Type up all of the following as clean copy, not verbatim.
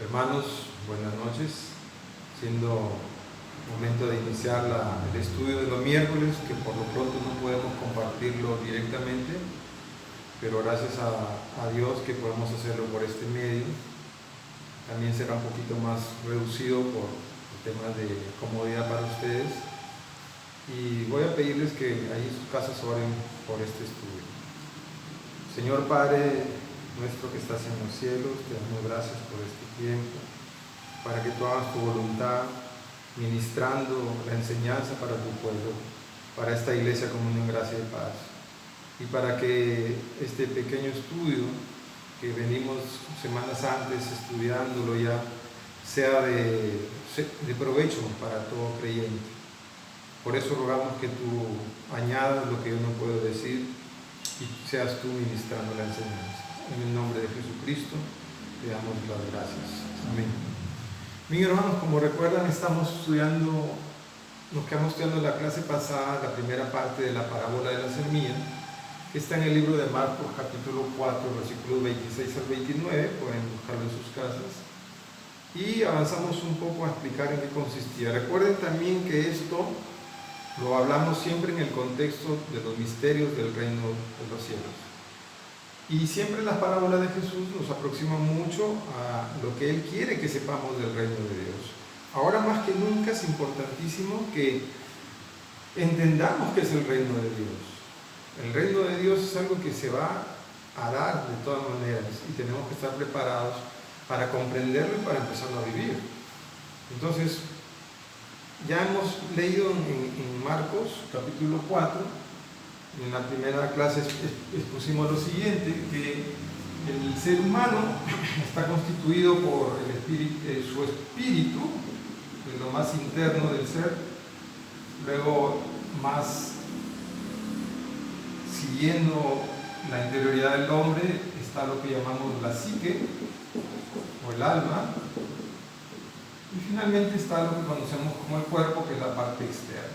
Hermanos, buenas noches. Siendo momento de iniciar el estudio de los miércoles, que por lo pronto no podemos compartirlo directamente, pero gracias a Dios que podemos hacerlo por este medio. También será un poquito más reducido por temas de comodidad para ustedes. Y voy a pedirles que ahí en sus casas oren por este estudio. Señor Padre nuestro que estás en los cielos, te damos gracias por este tiempo, para que tú hagas tu voluntad, ministrando la enseñanza para tu pueblo, para esta iglesia Comunión, Gracia y Paz, y para que este pequeño estudio que venimos semanas antes estudiándolo ya sea de provecho para todo creyente. Por eso rogamos que tú añadas lo que yo no puedo decir y seas tú ministrando la enseñanza. En el nombre de Jesucristo le damos las gracias. Amén. Mis hermanos, como recuerdan, estamos estudiando, nos quedamos estudiando en la clase pasada, la primera parte de la parábola de la semilla, que está en el libro de Marcos, capítulo 4, versículos 26 al 29, pueden buscarlo en sus casas, y avanzamos un poco a explicar en qué consistía. Recuerden también que esto lo hablamos siempre en el contexto de los misterios del reino de los cielos. Y siempre las parábolas de Jesús nos aproximan mucho a lo que Él quiere que sepamos del reino de Dios. Ahora más que nunca es importantísimo que entendamos qué es el reino de Dios. El reino de Dios es algo que se va a dar de todas maneras y tenemos que estar preparados para comprenderlo y para empezarlo a vivir. Entonces, ya hemos leído en Marcos capítulo 4, en la primera clase expusimos lo siguiente, que el ser humano está constituido por su espíritu, de lo más interno del ser, luego más siguiendo la interioridad del hombre está lo que llamamos la psique o el alma, y finalmente está lo que conocemos como el cuerpo, que es la parte externa.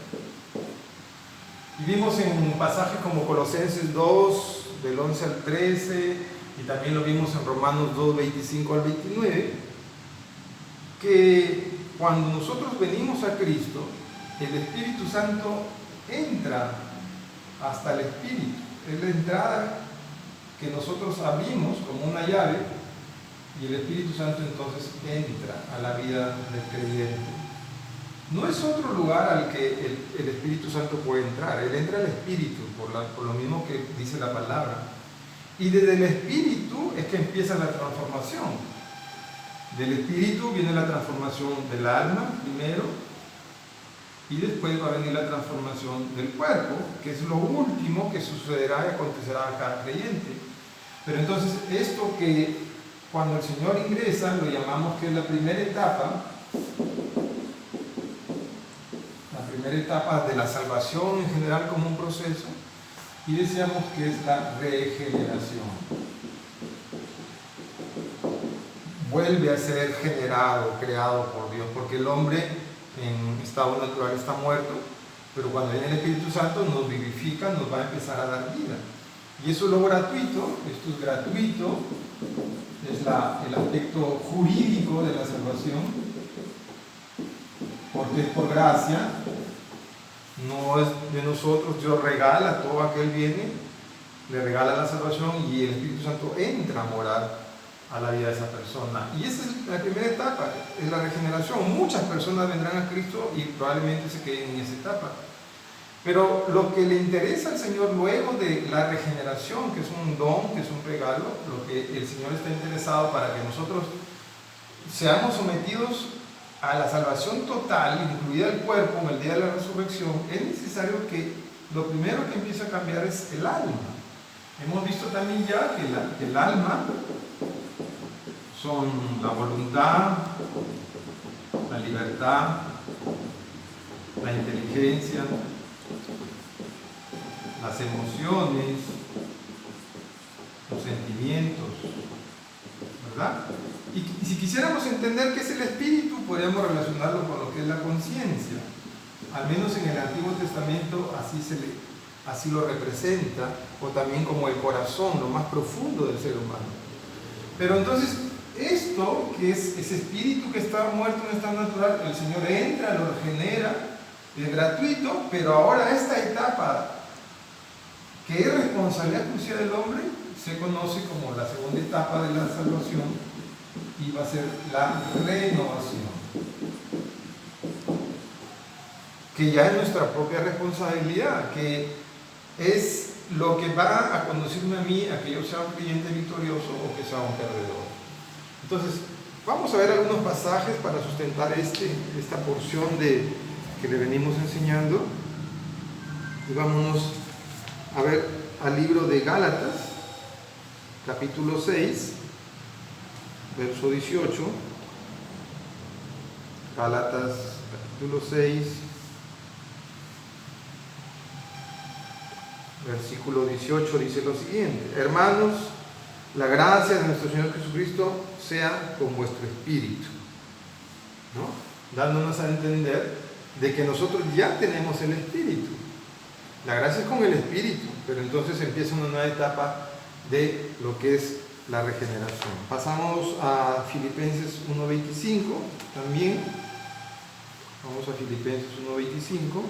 Y vimos en pasajes como Colosenses 2, del 11 al 13, y también lo vimos en Romanos 2, 25 al 29, que cuando nosotros venimos a Cristo, el Espíritu Santo entra hasta el Espíritu. Es la entrada que nosotros abrimos como una llave, y el Espíritu Santo entonces entra a la vida del creyente. No es otro lugar al que el Espíritu Santo puede entrar. Él entra al Espíritu, por lo mismo que dice la palabra. Y desde el Espíritu es que empieza la transformación. Del Espíritu viene la transformación del alma primero, y después va a venir la transformación del cuerpo, que es lo último que sucederá y acontecerá a cada creyente. Pero entonces esto que cuando el Señor ingresa lo llamamos que es la primera etapa de la salvación en general como un proceso, y decíamos que es la regeneración. Vuelve a ser generado, creado por Dios, porque el hombre en estado natural está muerto, pero cuando viene el Espíritu Santo nos vivifica, nos va a empezar a dar vida. Y eso es lo gratuito, esto es gratuito, es el aspecto jurídico de la salvación, porque es por gracia. No es de nosotros, Dios regala a todo aquel viene, le regala la salvación y el Espíritu Santo entra a morar a la vida de esa persona. Y esa es la primera etapa, es la regeneración. Muchas personas vendrán a Cristo y probablemente se queden en esa etapa. Pero lo que le interesa al Señor luego de la regeneración, que es un don, que es un regalo, lo que el Señor está interesado para que nosotros seamos sometidos a la salvación total, incluida el cuerpo en el día de la resurrección, es necesario que lo primero que empiece a cambiar es el alma. Hemos visto también ya que el alma son la voluntad, la libertad, la inteligencia, las emociones, los sentimientos, ¿verdad? Y si quisiéramos entender qué es el espíritu, podríamos relacionarlo con lo que es la conciencia. Al menos en el Antiguo Testamento así lo representa, o también como el corazón, lo más profundo del ser humano. Pero entonces, esto, que es ese espíritu que estaba muerto en estado natural, el Señor entra, lo regenera, es gratuito, pero ahora esta etapa, que es responsabilidad exclusiva del hombre, se conoce como la segunda etapa de la salvación y va a ser la renovación, que ya es nuestra propia responsabilidad, que es lo que va a conducirme a mí a que yo sea un creyente victorioso o que sea un perdedor. Entonces, vamos a ver algunos pasajes para sustentar esta porción que le venimos enseñando. Y vámonos a ver al libro de Gálatas, capítulo 6, verso 18. Gálatas, capítulo 6, versículo 18, dice lo siguiente: hermanos, la gracia de nuestro Señor Jesucristo sea con vuestro espíritu, ¿no? Dándonos a entender de que nosotros ya tenemos el espíritu. La gracia es con el espíritu, pero entonces empieza una nueva etapa de lo que es la regeneración. Pasamos a Filipenses 1:25 también. Vamos a Filipenses 1:25.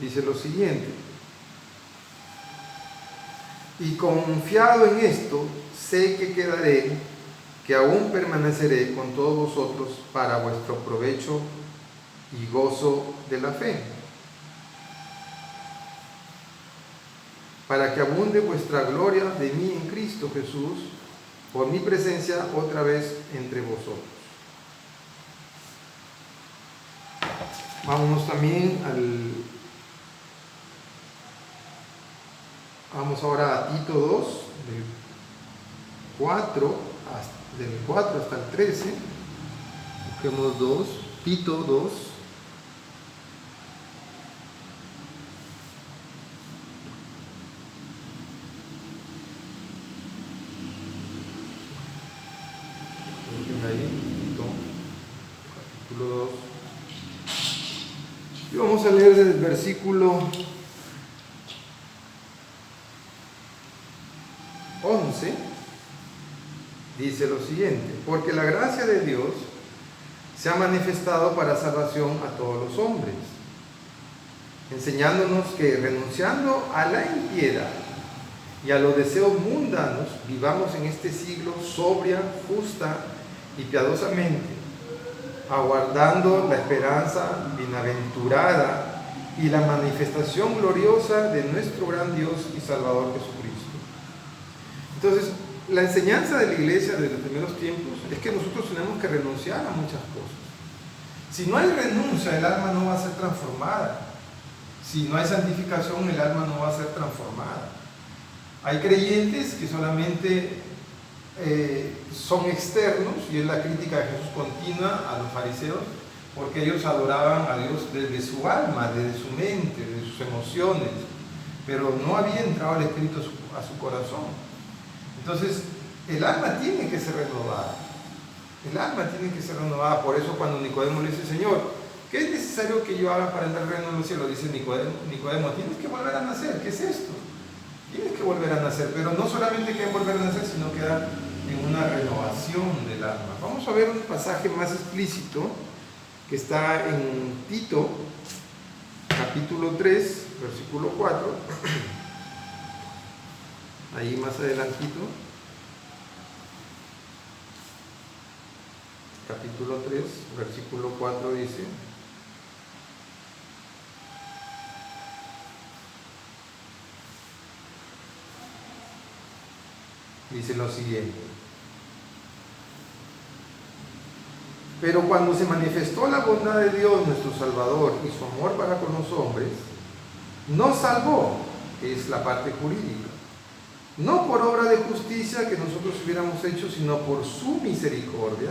Dice lo siguiente: y confiado en esto, sé que quedaré, que aún permaneceré con todos vosotros para vuestro provecho y gozo de la fe, para que abunde vuestra gloria de mí en Cristo Jesús, por mi presencia otra vez entre vosotros. Vámonos también vamos ahora a Tito 2, del 4 hasta el 13. Busquemos Tito 2. Capítulo 2. Y vamos a leer desde el versículo 11. Dice lo siguiente: porque la gracia de Dios se ha manifestado para salvación a todos los hombres, enseñándonos que renunciando a la impiedad y a los deseos mundanos, vivamos en este siglo sobria, justa y piadosamente, aguardando la esperanza bienaventurada y la manifestación gloriosa de nuestro gran Dios y Salvador Jesucristo. Entonces, la enseñanza de la iglesia de los primeros tiempos es que nosotros tenemos que renunciar a muchas cosas. Si no hay renuncia, el alma no va a ser transformada. Si no hay santificación, el alma no va a ser transformada. Hay creyentes que solamente son externos, y es la crítica de Jesús continua a los fariseos, porque ellos adoraban a Dios desde su alma, desde su mente, desde sus emociones, pero no había entrado el Espíritu a su corazón. Entonces, el alma tiene que ser renovada. El alma tiene que ser renovada. Por eso cuando Nicodemo le dice: Señor, ¿qué es necesario que yo haga para entrar al reino de los cielos? Dice Nicodemo, tienes que volver a nacer. ¿Qué es esto? Tienes que volver a nacer, pero no solamente que volver a nacer, sino quedar en una renovación del alma. Vamos a ver un pasaje más explícito que está en Tito, capítulo 3, versículo 4. Ahí más adelantito. Capítulo 3, versículo 4 dice: dice lo siguiente: pero cuando se manifestó la bondad de Dios nuestro Salvador y su amor para con los hombres, nos salvó, que es la parte jurídica, no por obra de justicia que nosotros hubiéramos hecho, sino por su misericordia,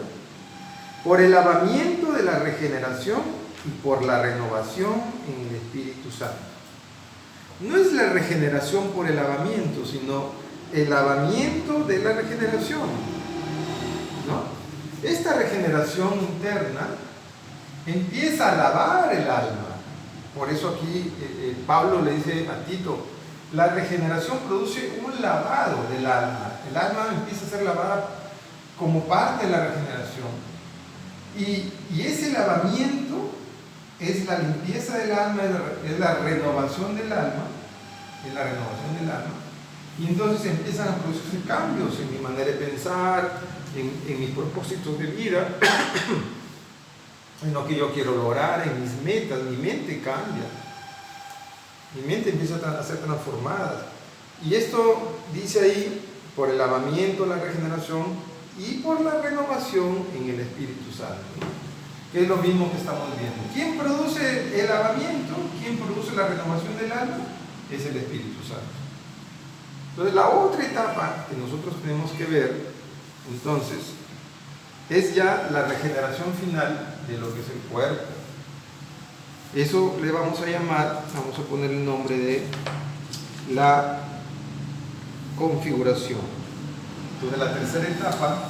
por el lavamiento de la regeneración y por la renovación en el Espíritu Santo. No es la regeneración por el lavamiento, sino el lavamiento de la regeneración, ¿no? Esta regeneración interna empieza a lavar el alma. Por eso aquí Pablo le dice a Tito: La regeneración produce un lavado del alma. El alma empieza a ser lavada como parte de la regeneración. Y ese lavamiento es la limpieza del alma, es la renovación del alma, es la renovación del alma. Y entonces empiezan a producirse cambios en mi manera de pensar, en mis propósitos de vida, en lo que yo quiero lograr, en mis metas. Mi mente cambia. Mi mente empieza a ser transformada. Y esto dice ahí, por el lavamiento, la regeneración y por la renovación en el Espíritu Santo, ¿no? Que es lo mismo que estamos viendo. ¿Quién produce el lavamiento? ¿Quién produce la renovación del alma? Es el Espíritu Santo. Entonces, la otra etapa que nosotros tenemos que ver, entonces, es ya la regeneración final de lo que es el cuerpo. Eso le vamos a llamar, vamos a poner el nombre de la configuración. Entonces, la tercera etapa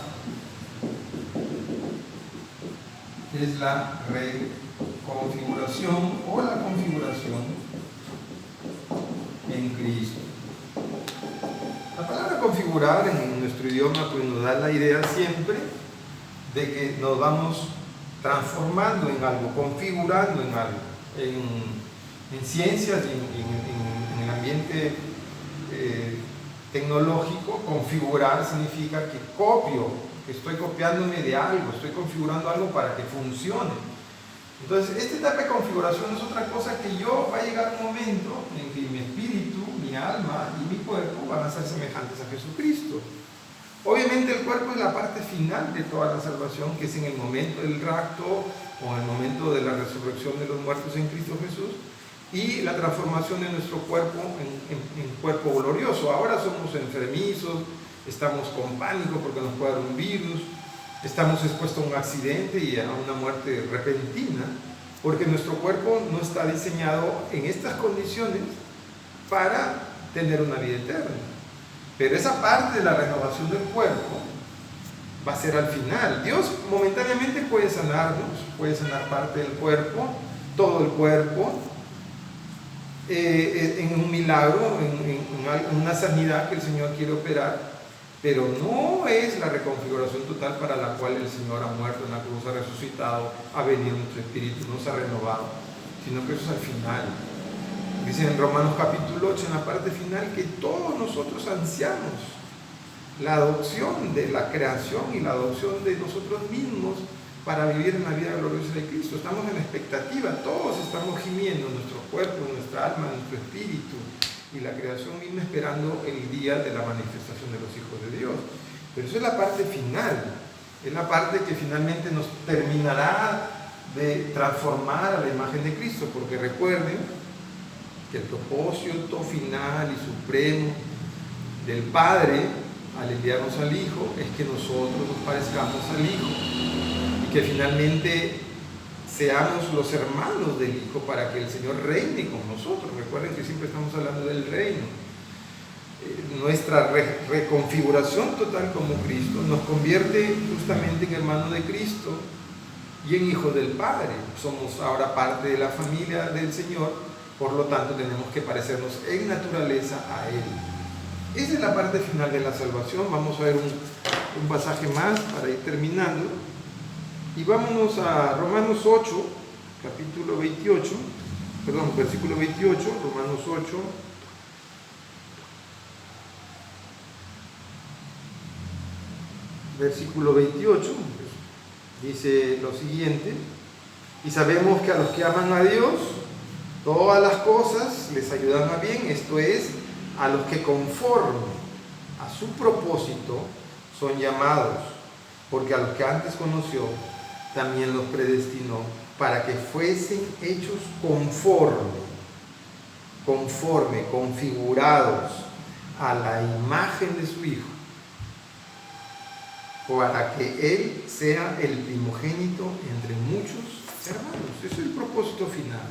es la reconfiguración o la configuración en Cristo. La palabra configurar en nuestro idioma pues nos da la idea siempre de que nos vamos transformando en algo, configurando en algo. En ciencias, en el ambiente tecnológico, configurar significa que copio, que estoy copiándome de algo, estoy configurando algo para que funcione. Entonces, esta etapa de configuración es otra cosa que va a llegar un momento en que mi espíritu, mi alma y mi cuerpo van a ser semejantes a Jesucristo. Obviamente el cuerpo es la parte final de toda la salvación, que es en el momento del rapto o en el momento de la resurrección de los muertos en Cristo Jesús, y la transformación de nuestro cuerpo en cuerpo glorioso. Ahora somos enfermizos, estamos con pánico porque nos puede dar un virus, estamos expuestos a un accidente y a una muerte repentina, porque nuestro cuerpo no está diseñado en estas condiciones para tener una vida eterna. Pero esa parte de la renovación del cuerpo va a ser al final. Dios momentáneamente puede sanarnos, puede sanar parte del cuerpo, todo el cuerpo, en un milagro, en una sanidad que el Señor quiere operar, pero no es la reconfiguración total para la cual el Señor ha muerto en la cruz, ha resucitado, ha venido nuestro espíritu, nos ha renovado, sino que eso es al final. Dice en Romanos capítulo 8, en la parte final, que todos nosotros ansiamos la adopción de la creación y la adopción de nosotros mismos para vivir en la vida gloriosa de Cristo. Estamos en expectativa, todos estamos gimiendo, nuestro cuerpo, nuestra alma, nuestro espíritu y la creación misma, esperando el día de la manifestación de los hijos de Dios. Pero eso es la parte final, es la parte que finalmente nos terminará de transformar a la imagen de Cristo, porque recuerden que el propósito final y supremo del Padre al enviarnos al Hijo es que nosotros nos parezcamos al Hijo y que finalmente seamos los hermanos del Hijo para que el Señor reine con nosotros. Recuerden que siempre estamos hablando del reino. Nuestra reconfiguración total como Cristo nos convierte justamente en hermanos de Cristo y en hijos del Padre. Somos ahora parte de la familia del Señor, por lo tanto tenemos que parecernos en naturaleza a Él. Esa es la parte final de la salvación. Vamos a ver un pasaje más para ir terminando. Y vámonos a Romanos 8, versículo 28, Romanos 8. Versículo 28, dice lo siguiente: y sabemos que a los que aman a Dios, todas las cosas les ayudan a bien, esto es, a los que conforme a su propósito son llamados, porque a los que antes conoció, también los predestinó para que fuesen hechos configurados a la imagen de su Hijo, para que Él sea el primogénito entre muchos hermanos. Ese es el propósito final.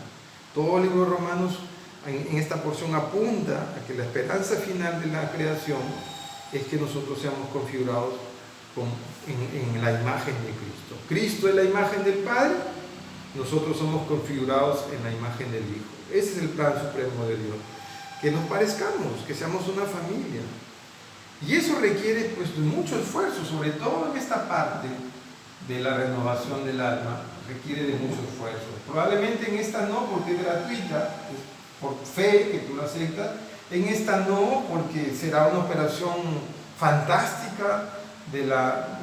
Todo el libro de Romanos en esta porción apunta a que la esperanza final de la creación es que nosotros seamos configurados en la imagen de Cristo. Cristo es la imagen del Padre, nosotros somos configurados en la imagen del Hijo. Ese es el plan supremo de Dios. que nos parezcamos, que seamos una familia. Y eso requiere pues de mucho esfuerzo, sobre todo en esta parte de la renovación del alma, requiere de mucho esfuerzo. Probablemente en esta no, porque es gratuita, es por fe que tú la aceptas. En esta no, porque será una operación fantástica de la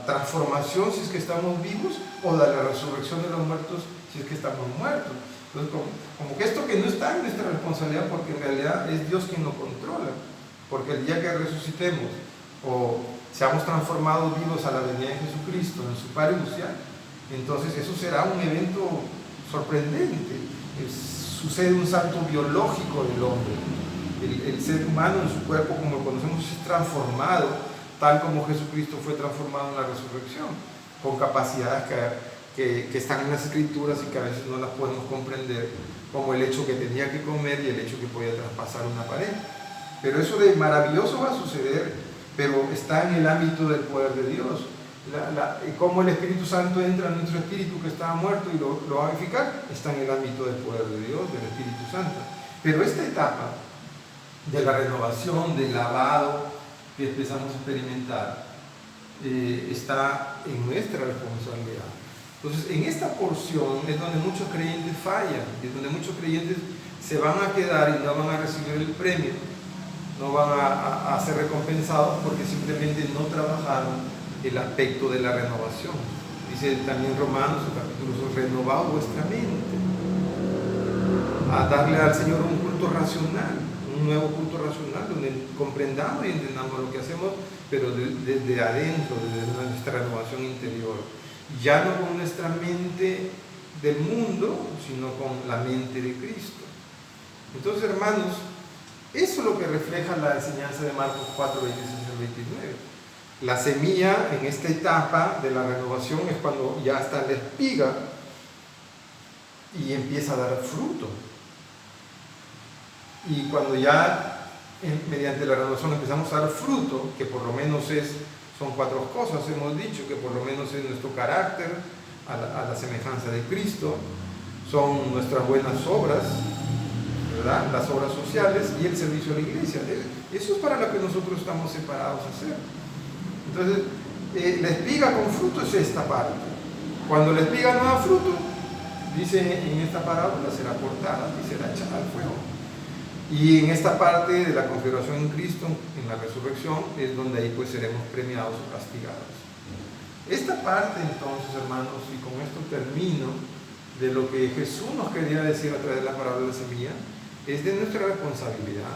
transformación si es que estamos vivos, o de la resurrección de los muertos si es que estamos muertos. Entonces, como que esto que no está en nuestra responsabilidad, porque en realidad es Dios quien lo controla. Porque el día que resucitemos o seamos transformados vivos a la venida de Jesucristo en su parusia, entonces eso será un evento sorprendente. Sucede un salto biológico del hombre. El ser humano en su cuerpo, como lo conocemos, es transformado, tal como Jesucristo fue transformado en la resurrección, con capacidades que están en las Escrituras y que a veces no las podemos comprender, como el hecho que tenía que comer y el hecho que podía traspasar una pared. Pero eso de maravilloso va a suceder, pero está en el ámbito del poder de Dios. Cómo el Espíritu Santo entra en nuestro espíritu que estaba muerto y lo va a vivificar, está en el ámbito del poder de Dios, del Espíritu Santo. Pero esta etapa de la renovación, del lavado que empezamos a experimentar, está en nuestra responsabilidad. Entonces, en esta porción es donde muchos creyentes fallan, es donde muchos creyentes se van a quedar y no van a recibir el premio, no van a ser recompensados porque simplemente no trabajaron el aspecto de la renovación. Dice también Romanos, el capítulo 2, renovado vuestra mente, a darle al Señor un culto racional, un nuevo culto racional, donde comprendamos y entendamos lo que hacemos, pero desde adentro, desde nuestra renovación interior, ya no con nuestra mente del mundo, sino con la mente de Cristo. Entonces, hermanos, eso es lo que refleja la enseñanza de Marcos 4, 26 al 29. La semilla en esta etapa de la renovación es cuando ya está la espiga y empieza a dar fruto. Y cuando ya mediante la renovación empezamos a dar fruto, que por lo menos son 4 cosas, hemos dicho, que por lo menos es nuestro carácter a la semejanza de Cristo, son nuestras buenas obras, ¿verdad?, las obras sociales y el servicio a la iglesia. Eso es para lo que nosotros estamos separados a hacer. Entonces, la espiga con fruto es esta parte. Cuando la espiga no da fruto, dice en esta parábola, será cortada y será echada al fuego. Y en esta parte de la configuración en Cristo, en la resurrección, es donde ahí pues seremos premiados o castigados. Esta parte entonces, hermanos, y con esto termino, de lo que Jesús nos quería decir a través de la parábola de la semilla, es de nuestra responsabilidad.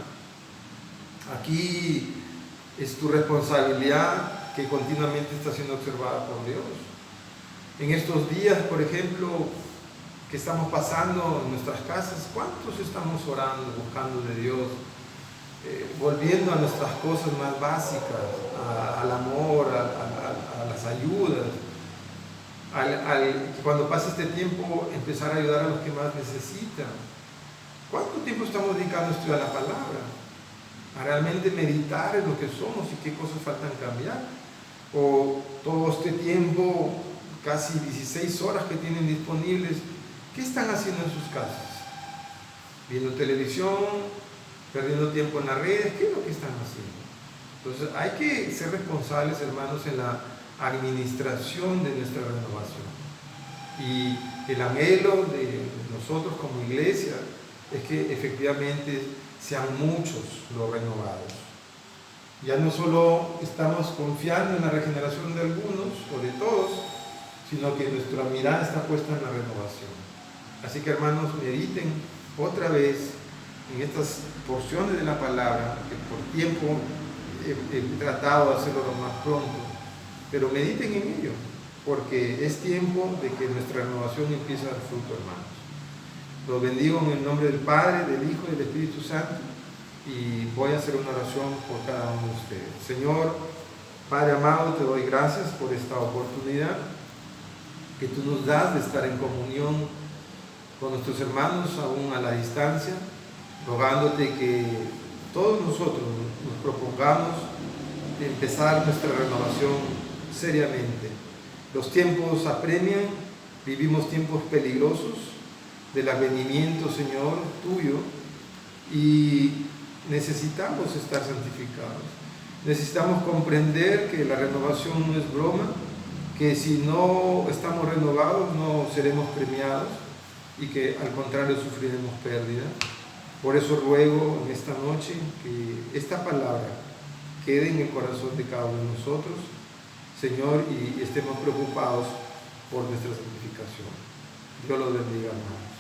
Aquí es tu responsabilidad que continuamente está siendo observada por Dios. En estos días, por ejemplo, que estamos pasando en nuestras casas, ¿cuántos estamos orando, buscando de Dios, volviendo a nuestras cosas más básicas, al amor, a las ayudas, cuando pase este tiempo empezar a ayudar a los que más necesitan? ¿Cuánto tiempo estamos dedicando a estudiar la palabra? A realmente meditar en lo que somos y qué cosas faltan cambiar. O todo este tiempo, casi 16 horas que tienen disponibles, ¿qué están haciendo en sus casas? Viendo televisión, perdiendo tiempo en las redes, ¿qué es lo que están haciendo? Entonces hay que ser responsables, hermanos, en la administración de nuestra renovación. Y el anhelo de nosotros como iglesia es que efectivamente sean muchos los renovados. Ya no solo estamos confiando en la regeneración de algunos o de todos, sino que nuestra mirada está puesta en la renovación. Así que, hermanos, mediten otra vez en estas porciones de la palabra, que por tiempo he tratado de hacerlo lo más pronto, pero mediten en ello, porque es tiempo de que nuestra renovación empiece a dar fruto, hermanos. Los bendigo en el nombre del Padre, del Hijo y del Espíritu Santo, y voy a hacer una oración por cada uno de ustedes. Señor, Padre amado, te doy gracias por esta oportunidad que tú nos das de estar en comunión con nuestros hermanos aún a la distancia, rogándote que todos nosotros nos propongamos empezar nuestra renovación seriamente. Los tiempos apremian, vivimos tiempos peligrosos del advenimiento, Señor, tuyo, y necesitamos estar santificados. Necesitamos comprender que la renovación no es broma, que si no estamos renovados no seremos premiados y que al contrario sufriremos pérdida. Por eso ruego en esta noche que esta palabra quede en el corazón de cada uno de nosotros, Señor, y estemos preocupados por nuestra santificación. Dios los bendiga, hermano.